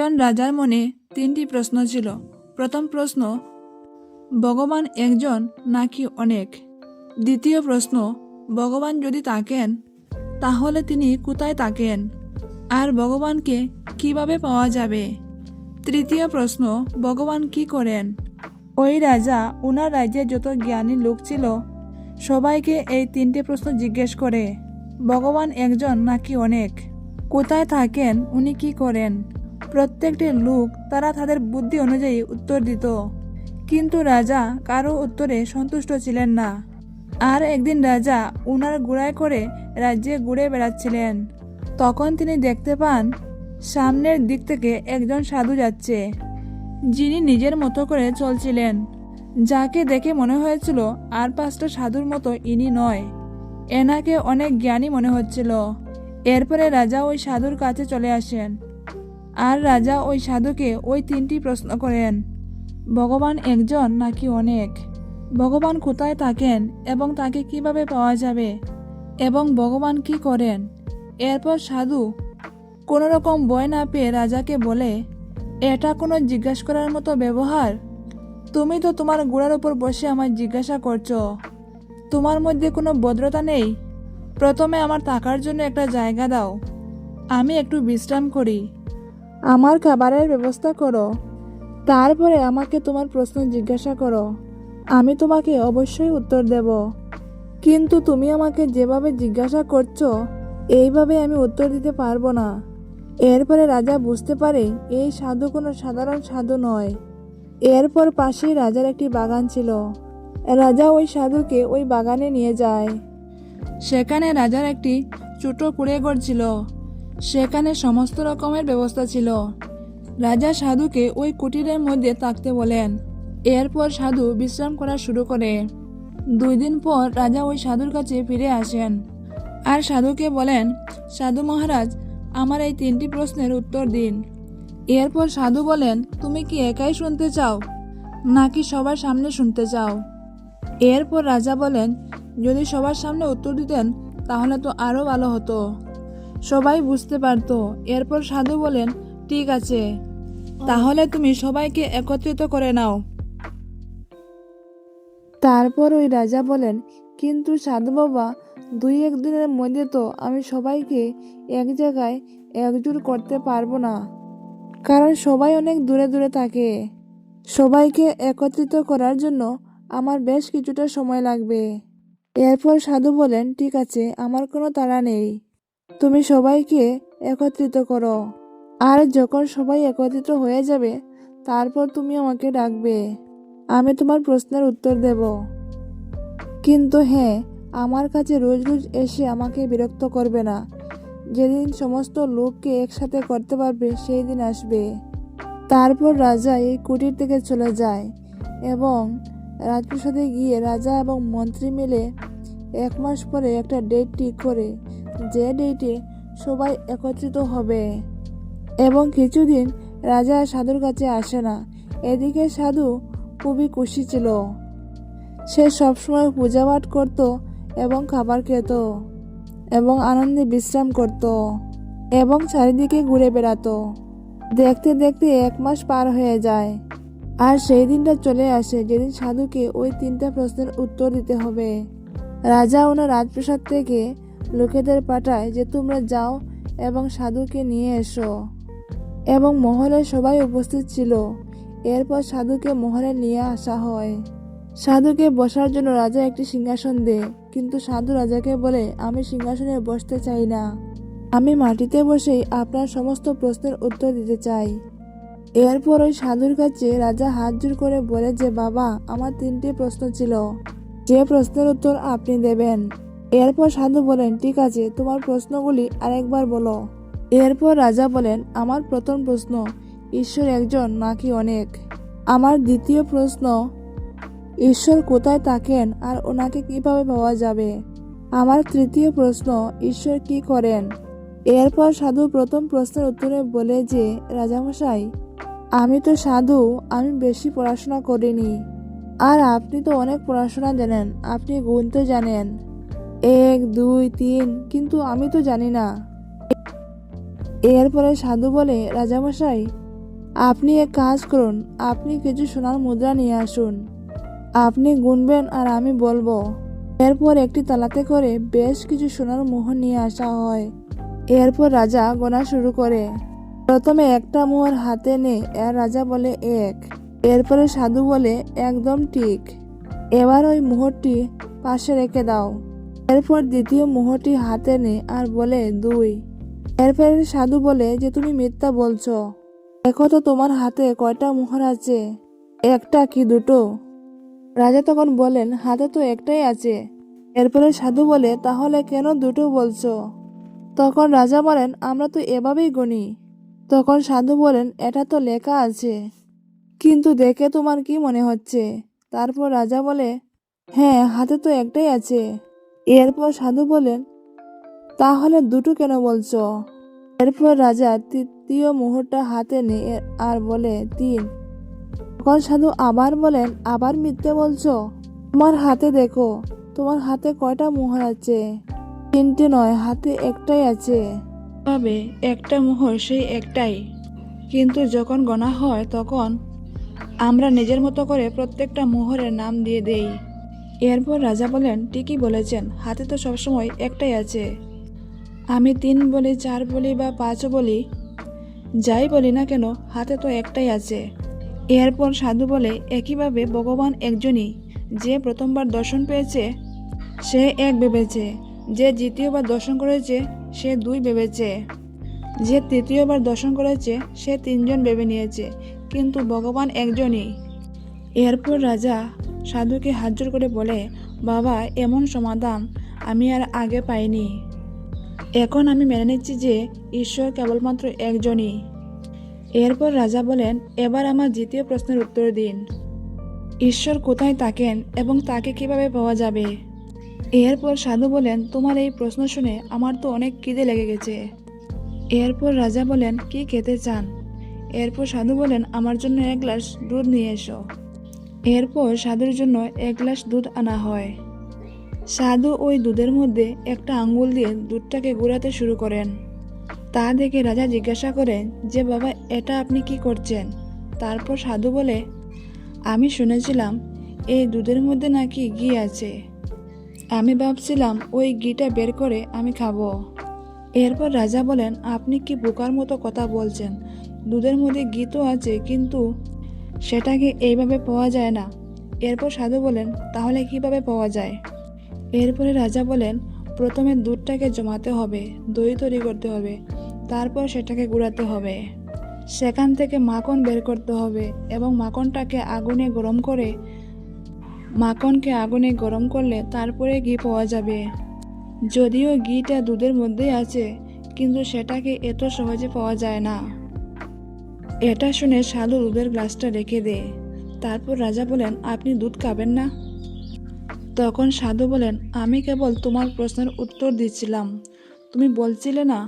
একজন রাজার মনে তিনটি প্রশ্ন ছিল। প্রথম প্রশ্ন, ভগবান একজন নাকি অনেক? দ্বিতীয় প্রশ্ন, ভগবান যদি থাকেন তাহলে তিনি কোথায় থাকেন আর ভগবানকে কিভাবে পাওয়া যাবে? তৃতীয় প্রশ্ন, ভগবান কি করেন? ওই রাজা ওনার রাজ্যে যত জ্ঞানী লোক ছিল সবাইকে এই তিনটে প্রশ্ন জিজ্ঞেস করে। ভগবান একজন নাকি অনেক? কোথায় থাকেন? উনি কি করেন? প্রত্যেকটি লোক তারা তাদের বুদ্ধি অনুযায়ী উত্তর দিত, কিন্তু রাজা কারো উত্তরে সন্তুষ্ট ছিলেন না। আর একদিন রাজা উনার ঘোড়ায় করে রাজ্যে ঘুরে বেড়াচ্ছিলেন। তখন তিনি দেখতে পান সামনের দিক থেকে একজন সাধু যাচ্ছে, যিনি নিজের মতো করে চলছিলেন, যাকে দেখে মনে হয়েছিল আর পাঁচটা সাধুর মতো ইনি নয়, এনাকে অনেক জ্ঞানী মনে হচ্ছিল। এরপরে রাজা ওই সাধুর কাছে চলে আসেন আর রাজা ওই সাধুকে ওই তিনটি প্রশ্ন করেন, ভগবান একজন নাকি অনেক? ভগবান কোথায় থাকেন এবং তাকে কিভাবে পাওয়া যাবে? এবং ভগবান কি করেন? এরপর সাধু কোনো রকম ভয় না পেয়ে রাজাকে বলে, এটা কোনো জিজ্ঞাসা করার মতো ব্যবহার? তুমি তো তোমার ঘোড়ার উপর বসে আমায় জিজ্ঞাসা করছো। তোমার মধ্যে কোনো ভদ্রতা নেই? প্রথমে আমার থাকার জন্য একটা জায়গা দাও, আমি একটু বিশ্রাম করি, আমার খাবারের ব্যবস্থা করো, তারপরে আমাকে তোমার প্রশ্ন জিজ্ঞাসা করো, আমি তোমাকে অবশ্যই উত্তর দেব। কিন্তু তুমি আমাকে যেভাবে জিজ্ঞাসা করছো এইভাবে আমি উত্তর দিতে পারবো না। এরপরে রাজা বুঝতে পারে এই সাধু কোনো সাধারণ সাধু নয়। এরপর পাশেই রাজার একটি বাগান ছিল। রাজা ওই সাধুকে ওই বাগানে নিয়ে যায়। সেখানে রাজার একটি ছোট কুঁড়েঘর ছিল। সেখানে সমস্ত রকমের ব্যবস্থা ছিল। রাজা সাধুকে ওই কুটিরের মধ্যে থাকতে বলেন। এরপর সাধু বিশ্রাম করা শুরু করে। 2 দিন পর রাজা ওই সাধুর কাছে ফিরে আসেন আর সাধুকে বলেন, সাধু মহারাজ, আমার এই 3টি প্রশ্নের উত্তর দিন। এরপর সাধু বলেন, তুমি কি একাই শুনতে চাও নাকি সবার সামনে শুনতে চাও? এরপর রাজা বলেন, যদি সবার সামনে উত্তর দিতেন তাহলে তো আরো ভালো হতো, সবাই বুঝতে পারতো। এরপর সাধু বলেন, ঠিক আছে, তাহলে তুমি সবাইকে একত্রিত করে নাও। তারপর ওই রাজা বলেন, কিন্তু সাধু বাবা, 2-1 দিনের মধ্যে তো আমি সবাইকে এক জায়গায় একজোট করতে পারবো না, কারণ সবাই অনেক দূরে দূরে থাকে। সবাইকে একত্রিত করার জন্য আমার বেশ কিছুটা সময় লাগবে। এরপর সাধু বলেন, ঠিক আছে, আমার কোনো তাড়া নেই, তুমি সবাইকে একত্রিত করো, আর যখন সবাই একত্রিত হয়ে যাবে তারপর তুমি আমাকে ডাকবে, আমি তোমার প্রশ্নের উত্তর দেব। কিন্তু হ্যাঁ, আমার কাছে রোজ রোজ এসে আমাকে বিরক্ত করবে না। যেদিন সমস্ত লোককে একসাথে করতে পারবে সেই দিন আসবে। তারপর রাজা এই কুটির থেকে চলে যায় এবং রাজপ্রাসাদে গিয়ে রাজা এবং মন্ত্রী মিলে 1 মাস পরে একটা ডেট ঠিক করে, যে ডেটে সবাই একত্রিত হবে। এবং কিছুদিন রাজা সাধুর কাছে আসে না। এদিকে সাধু খুবই খুশি ছিল। সে সবসময় পূজা পাঠ করত এবং খাবার খেত এবং আনন্দে বিশ্রাম করত এবং চারিদিকে ঘুরে বেড়াতো। দেখতে দেখতে 1 মাস পার হয়ে যায় আর সেই দিনটা চলে আসে যেদিন সাধুকে ওই 3টা প্রশ্নের উত্তর দিতে হবে। রাজা ওনার রাজপ্রাসাদ থেকে লোকেদের পাঠায় যে তোমরা যাও এবং সাধুকে নিয়ে এসো, এবং মহলে সবাই উপস্থিত ছিল। এরপর সাধুকে মহলে নিয়ে আসা হয়। সাধুকে বসার জন্য রাজা একটি সিংহাসন দেয়, কিন্তু সাধু রাজাকে বলে, আমি সিংহাসনে বসতে চাই না, আমি মাটিতে বসেই আপনার সমস্ত প্রশ্নের উত্তর দিতে চাই। এরপর ওই সাধুর কাছে রাজা হাত জোড় করে বলে যে, বাবা, আমার 3টি প্রশ্ন ছিল, যে প্রশ্নের উত্তর আপনি দেবেন। এরপর সাধু বলেন, ঠিক আছে, তোমার প্রশ্নগুলি আরেকবার বলো। এরপর রাজা বলেন, আমার প্রথম প্রশ্ন, ঈশ্বর একজন নাকি অনেক? আমার দ্বিতীয় প্রশ্ন, ঈশ্বর কোথায় থাকেন আর ওনাকে কিভাবে পাওয়া যাবে? আমার তৃতীয় প্রশ্ন, ঈশ্বর কি করেন? এরপর সাধু প্রথম প্রশ্নের উত্তরে বলে যে, রাজামশাই, আমি তো সাধু, আমি বেশি পড়াশোনা করিনি, আর আপনি তো অনেক পড়াশোনা জানেন, আপনি গুনতে জানেন 1, 2, 3, কিন্তু আমি তো জানি না। এরপরে সাধু বলে, রাজামশাই, আপনি এক কাজ করুন, আপনি কিছু সোনার মুদ্রা নিয়ে আসুন। আপনি গুনবেন আর আমি বলবো। এরপর একটি তালাতে করে বেশ কিছু সোনার মোহর নিয়ে আসা হয়। এরপর রাজা গোনা শুরু করে। প্রথমে একটা মোহর হাতে নে, আর রাজা বলে 1। এরপরে সাধু বলে একদম ঠিক, এবার ওই মোহরটি পাশে রেখে দাও। এরপর দ্বিতীয় মোহরটি হাতে নে আর বলে 2। এরপরে সাধু বলে যে তুমি মিথ্যা বলছো, দেখো তো তোমার হাতে কয়টা মোহর আছে, একটা কি দুটো? রাজা তখন বলেন হাতে তো একটাই আছে। এরপরে সাধু বলে তাহলে কেন দুটো বলছো? তখন রাজা বলেন আমরা তো এভাবেই গুনি। তখন সাধু বলেন এটা তো লেখা আছে, কিন্তু দেখে তোমার কি মনে হচ্ছে? তারপর রাজা বলে হ্যাঁ, হাতে তো একটাই আছে। এরপর সাধু বলেন তাহলে দুটো কেন বলছো? এরপর রাজা তৃতীয় মোহরটা হাতে নেয় আর বলে 3। তখন সাধু আবার বলেন আবার মিথ্যে বলছো, তোমার হাতে দেখো, তোমার হাতে কয়টা মোহর আছে? 3টে নয়, হাতে একটাই আছে। তবে একটা মোহর সেই একটাই, কিন্তু যখন গণা হয় তখন আমরা নিজের মতো করে প্রত্যেকটা মোহরের নাম দিয়ে দেই। এরপর রাজা বলেন ঠিকই বলেছেন, হাতে তো সবসময় একটাই আছে। আমি 3 বলি, 4 বলি বা 5 বলি, যাই বলি না কেন হাতে তো একটাই আছে। এরপর সাধু বলে একইভাবে ভগবান একজনই, যে প্রথমবার দর্শন পেয়েছে সে 1 ভেবেছে, যে দ্বিতীয়বার দর্শন করেছে সে 2 ভেবেছে, যে তৃতীয়বার দর্শন করেছে সে 3 জন ভেবে নিয়েছে, কিন্তু ভগবান একজনই। এরপর রাজা সাধুকে হাত জোড় করে বলে বাবা, এমন সমাধান আমি আর আগে পাইনি। এখন আমি মেনে নিচ্ছি যে ঈশ্বর কেবলমাত্র একজনই। এরপর রাজা বলেন এবার আমার দ্বিতীয় প্রশ্নের উত্তর দিন। ঈশ্বর কোথায় থাকেন এবং তাকে কিভাবে পাওয়া যাবে? এরপর সাধু বলেন তোমার এই প্রশ্ন শুনে আমার তো অনেক খিদে লেগে গেছে। এরপর রাজা বলেন কি খেতে চান? এরপর সাধু বলেন আমার জন্য 1 গ্লাস দুধ নিয়ে এসো। এরপর সাধুর জন্য 1 গ্লাস দুধ আনা হয়। সাধু ওই দুধের মধ্যে একটা আঙ্গুল দিয়ে দুধটাকে গুড়াতে শুরু করেন। তা দেখে রাজা জিজ্ঞাসা করেন যে বাবা, এটা আপনি কি করছেন? তারপর সাধু বলে আমি শুনেছিলাম এই দুধের মধ্যে নাকি ঘি আছে, আমি ভাবছিলাম ওই ঘিটা বের করে আমি খাবো। এরপর রাজা বলেন আপনি কি বোকার মতো কথা বলছেন, দুধের মধ্যে ঘি তো আছে, কিন্তু সেটাকে এইভাবে পাওয়া যায় না। এরপর সাধু বলেন তাহলে কিভাবে পাওয়া যায়? এরপরে রাজা বলেন প্রথমে দুধটাকে জমাতে হবে, দই তৈরি করতে হবে, তারপর সেটাকে গুঁড়াতে হবে, সেখান থেকে মাখন বের করতে হবে এবং মাখনকে আগুনে গরম করলে তারপরে ঘি পাওয়া যাবে। যদিও ঘিটা দুধের মধ্যেই আছে, কিন্তু সেটাকে এত সহজে পাওয়া যায় না। এটা শুনে সাধু দুধের গ্লাসটা রেখে দেয়। তারপর রাজা বলেন আপনি দুধ খাবেন না? তখন সাধু বলেন আমি কেবল তোমার প্রশ্নের উত্তর দিচ্ছিলাম, তুমি বলছিলে না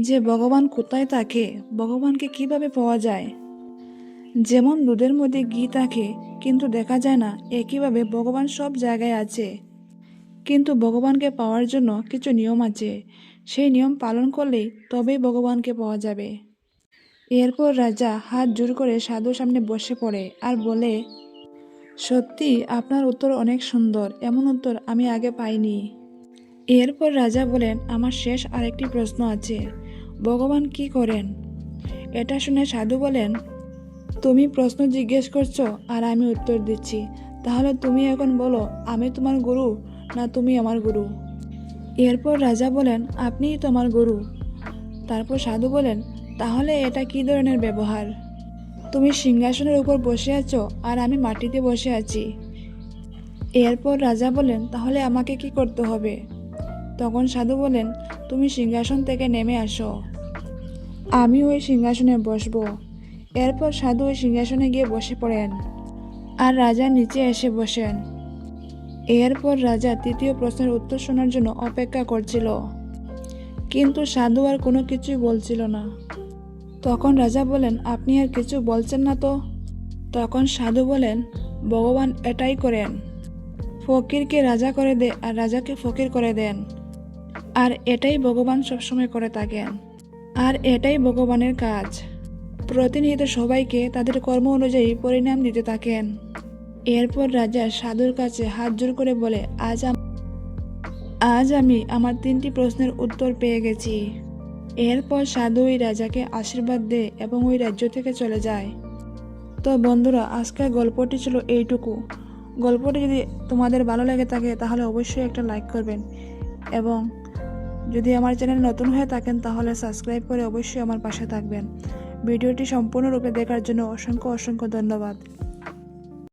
যে ভগবান কোথায় থাকে, ভগবানকে কিভাবে পাওয়া যায়? যেমন দুধের মধ্যে ঘি থাকে কিন্তু দেখা যায় না, একইভাবে ভগবান সব জায়গায় আছে, কিন্তু ভগবানকে পাওয়ার জন্য কিছু নিয়ম আছে, সেই নিয়ম পালন করলেই তবেই ভগবানকে পাওয়া যাবে। এরপর রাজা হাত জোড় করে সাধুর সামনে বসে পড়ে আর বলে সত্যি আপনার উত্তর অনেক সুন্দর, এমন উত্তর আমি আগে পাইনি। এরপর রাজা বলেন আমার শেষ আরেকটি প্রশ্ন আছে, ভগবান কি করেন? এটা শুনে সাধু বলেন তুমি প্রশ্ন জিজ্ঞেস করছো আর আমি উত্তর দিচ্ছি, তাহলে তুমি এখন বলো আমি তোমার গুরু না তুমি আমার গুরু? এরপর রাজা বলেন আপনিই তো আমার গুরু। তারপর সাধু বলেন তাহলে এটা কি ধরনের ব্যবহার? তুমি সিংহাসনের উপর বসে আছো আর আমি মাটিতে বসে আছি। এরপর রাজা বলেন তাহলে আমাকে কি করতে হবে? তখন সাধু বলেন তুমি সিংহাসন থেকে নেমে আসো, আমি ওই সিংহাসনে বসবো। এরপর সাধু ওই সিংহাসনে গিয়ে বসে পড়েন আর রাজা নিচে এসে বসেন। এরপর রাজা তৃতীয় প্রশ্নের উত্তর শোনার জন্য অপেক্ষা করছিল, কিন্তু সাধু আর কোনো কিছুই বলছিল না। তখন রাজা বলেন আপনি আর কিছু বলছেন না তো? তখন সাধু বলেন ভগবান এটাই করেন, ফকিরকে রাজা করে দেন আর রাজাকে ফকির করে দেন, আর এটাই ভগবান সবসময় করে থাকেন, আর এটাই ভগবানের কাজ। প্রতিনিয়ত সবাইকে তাদের কর্ম অনুযায়ী পরিণাম দিতে থাকেন। এরপর রাজা সাধুর কাছে হাত জোড় করে বলে, আজ আমি আমার 3টি প্রশ্নের উত্তর পেয়ে গেছি। এরপর সাধু ওই রাজাকে আশীর্বাদ দেয় এবং ওই রাজ্য থেকে চলে যায়। তো বন্ধুরা, আজকের গল্পটি ছিল এইটুকু। গল্পটি যদি তোমাদের ভালো লেগে থাকে তাহলে অবশ্যই একটা লাইক করবেন, এবং যদি আমার চ্যানেল নতুন হয়ে থাকেন তাহলে সাবস্ক্রাইব করে অবশ্যই আমার পাশে থাকবেন। ভিডিওটি সম্পূর্ণরূপে দেখার জন্য অসংখ্য ধন্যবাদ।